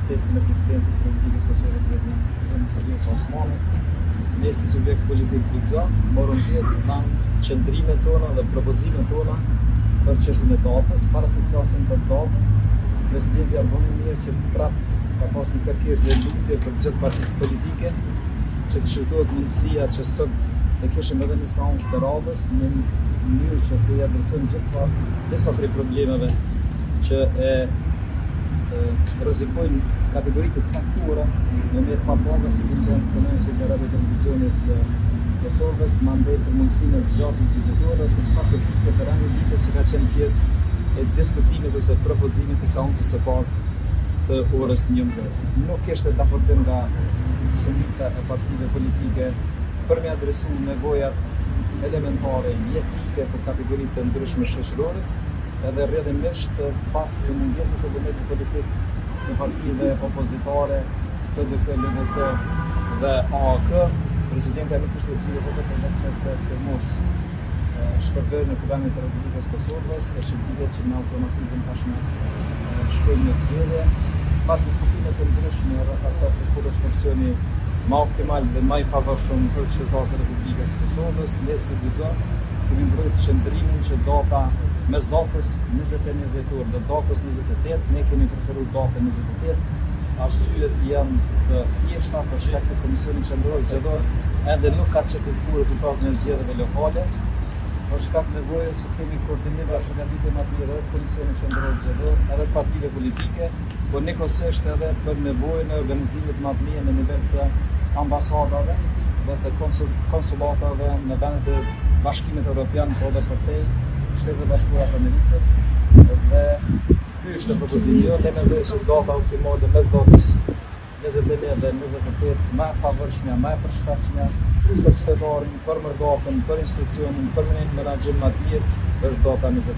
ftesën e presidentit të Republikës Kosovës së Veriut Osmani. Ne si subjekt politik guxon, morëm pjesë në qëndrimet tona dhe propozimet tona për çështjen e datës. Para se të flasim për datën, presidenti ka bënë mirë që prapë ka pas një kërkesë dhe lutje për gjithë partitë politike që të shëtohet mundësia që sot të kishim edhe një seancë të radhës në mënyrë që të adresojmë gjithë disa prej problemeve që rrezikojnë kategoritë të caktuara në mes papavës, si janë kanalët e radio televizionit të Kosovës, mandej për mundësinë e zgjatjes vizitore ose faktikisht për rënë ditës që ka qenë pjesë e diskutimit ose propozimit të seancës së parë të orës 11. Nuk kishte daportim nga shumica e partive politike për me adresu nevojat elementare jetike për kategoritë të ndryshme shoqërore, edhe rrjedhimisht pas mungesës së vullnetit politik në partive opozitare, PDK, LDK dhe AAK, presidenti nuk kishte zgjidhur vetëm të mos shpërbërë në Kuvendin e Republikës Kosovës, e që dihet që në automatizëm tashmë shkojmë në zgjedhje, pa diskutime të ndryshme rreth asaj se kur është opsioni më optimal dhe më i favorshëm për qytetarët e Republikës Kosovës. Ne si guxon kemi mbrojtur qëndrimin që data mes datës 21 dhjetor dhe datës 28, ne kemi preferuar datën 28. Arsyet janë të thjeshta për shkak se Komisioni Qendror Zgjedhor ende nuk ka certifikuar rezultatin e zgjedhjeve lokale. Për shkak nevojës që kemi koordinim dhe përgatitje më të mirë Komisioni Qendror Zgjedhor edhe partive politike, por njëkohësisht edhe për nevojën e organizimit më të mirë në nivel të ambasadave dhe të konsulatave në vendet e Bashkimit Evropian, po edhe përcej Shtetet e Bashkuara të Amerikës. Dhe ky është propozimi. Ne mendojmë se data optimale mes datës 21 dhe 28 më e favorshme, më e përshtatshme për qytetarin, për mërdakën, për instruksionin, për menaxhim më të mirë është data 28.